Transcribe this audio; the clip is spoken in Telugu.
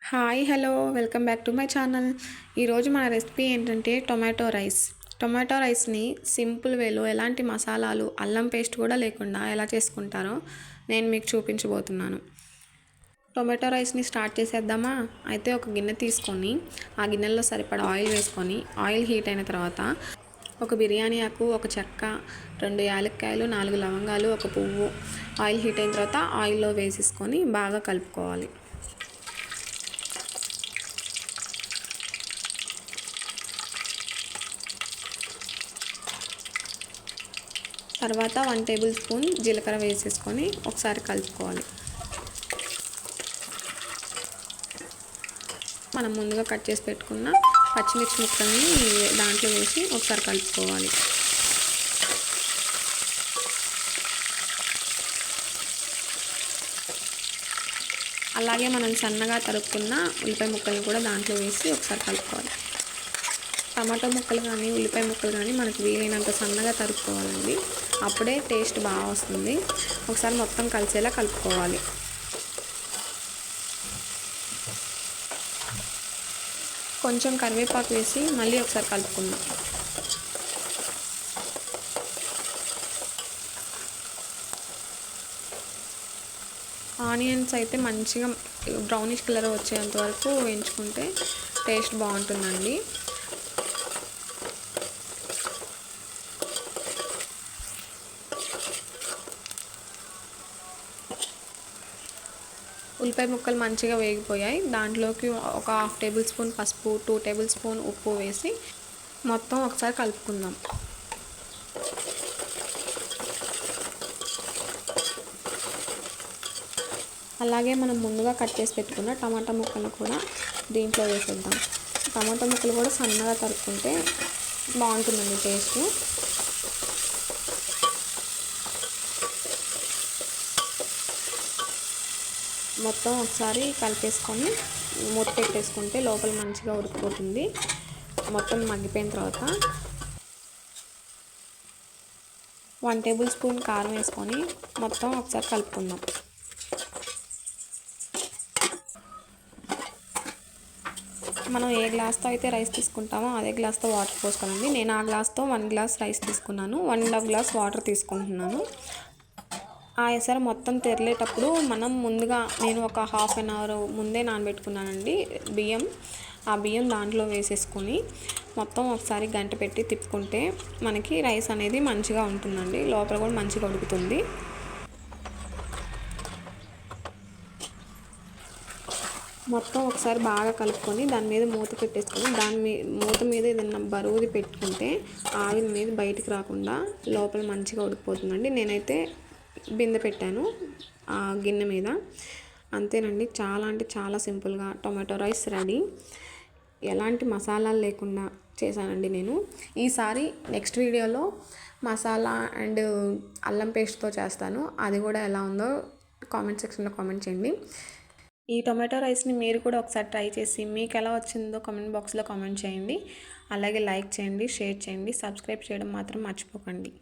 Hi hello welcome back to my channel. ఈరోజు మన రెసిపీ ఏంటంటే టొమాటో రైస్. టొమాటో రైస్ని సింపుల్ వేలో ఎలాంటి మసాలాలు అల్లం పేస్ట్ కూడా లేకుండా ఎలా చేసుకుంటారో నేను మీకు చూపించబోతున్నాను. టొమాటో రైస్ని స్టార్ట్ చేసేద్దామా? అయితే ఒక గిన్నె తీసుకొని ఆ గిన్నెలో సరిపడా ఆయిల్ వేసుకొని ఆయిల్ హీట్ అయిన తర్వాత ఒక బిర్యానీ ఆకు, ఒక చెక్క, 2 యాలక్కాయలు, 4 లవంగాలు, ఒక పువ్వు ఆయిల్ హీట్ అయిన తర్వాత ఆయిల్లో వేసేసుకొని బాగా కలుపుకోవాలి. తర్వాత 1 టేబుల్ స్పూన్ జీలకర్ర వేసేసుకొని ఒకసారి కలుపుకోవాలి. మనం ముందుగా కట్ చేసి పెట్టుకున్న పచ్చిమిర్చి ముక్కల్ని దాంట్లో వేసి ఒకసారి కలుపుకోవాలి. అలాగే మనం సన్నగా తరుక్కున్న ఉల్లిపాయ ముక్కల్ని కూడా దాంట్లో వేసి ఒకసారి కలుపుకోవాలి. టమాటో ముక్కలు కానీ ఉల్లిపాయ ముక్కలు కానీ మనకు వీలైనంత సన్నగా తరుక్కోవాలండి. అప్పుడే టేస్ట్ బాగా వస్తుంది. ఒకసారి మొత్తం కలిసేలా కలుపుకోవాలి. కొంచెం కరివేపాకు వేసి మళ్ళీ ఒకసారి కలుపుకుందాం. ఆనియన్స్ అయితే మంచిగా బ్రౌనిష్ కలర్ వచ్చేంత వరకు వేయించుకుంటే టేస్ట్ బాగుంటుందండి. ఉల్లిపాయ ముక్కలు మంచిగా వేగిపోయాయి. దాంట్లోకి ఒక 1/2 టేబుల్ స్పూన్ పసుపు, 2 టేబుల్ స్పూన్ ఉప్పు వేసి మొత్తం ఒకసారి కలుపుకుందాం. అలాగే మనం ముందుగా కట్ చేసి పెట్టుకున్న టమాటా ముక్కలు కూడా దీంట్లో వేసేద్దాం. టమాటా ముక్కలు కూడా సన్నగా తరుక్కుంటే బాగుంటుందండి టేస్ట్. మొత్తం ఒకసారి కలిపేసుకొని మూత పెట్టేసుకుంటే లోపల మంచిగా ఉడికిపోతుంది. మొత్తం మగ్గిపోయిన తర్వాత 1 టేబుల్ స్పూన్ కారం వేసుకొని మొత్తం ఒకసారి కలుపుకుందాం. మనం ఏ గ్లాస్తో అయితే రైస్ తీసుకుంటామో అదే గ్లాస్తో వాటర్ పోసుకోవాలండి. నేను ఆ గ్లాస్తో 1 గ్లాస్ రైస్ తీసుకున్నాను, 1.5 గ్లాస్ వాటర్ తీసుకుంటున్నాను. ఆ ఎసరు మొత్తం తెరలేటప్పుడు మనం ముందుగా నేను ఒక 1/2 అవర్ ముందే నానబెట్టుకున్నానండి బియ్యం. ఆ బియ్యం దాంట్లో వేసేసుకొని మొత్తం ఒకసారి గంట పెట్టి తిప్పుకుంటే మనకి రైస్ అనేది మంచిగా ఉంటుందండి. లోపల కూడా మంచిగా ఉడుకుతుంది. మొత్తం ఒకసారి బాగా కలుపుకొని దాని మీద మూత పెట్టేసుకొని మూత మీద ఏదైనా బరువుది పెట్టుకుంటే ఆవిరి మీద బయటికి రాకుండా లోపల మంచిగా ఉడికిపోతుందండి. నేనైతే బిందె పెట్టాను ఆ గిన్నె మీద. అంతేనండి, చాలా అంటే చాలా సింపుల్గా టొమాటో రైస్ రెడీ. ఎలాంటి మసాలాలు లేకుండా చేశానండి నేను. ఈసారి నెక్స్ట్ వీడియోలో మసాలా అండ్ అల్లం పేస్ట్తో చేస్తాను. అది కూడా ఎలా ఉందో కామెంట్ సెక్షన్లో కామెంట్ చేయండి. ఈ టొమాటో రైస్ని మీరు కూడా ఒకసారి ట్రై చేసి మీకు ఎలా వచ్చిందో కామెంట్ బాక్స్లో కామెంట్ చేయండి. అలాగే లైక్ చేయండి, షేర్ చేయండి, సబ్స్క్రైబ్ చేయడం మాత్రం మర్చిపోకండి.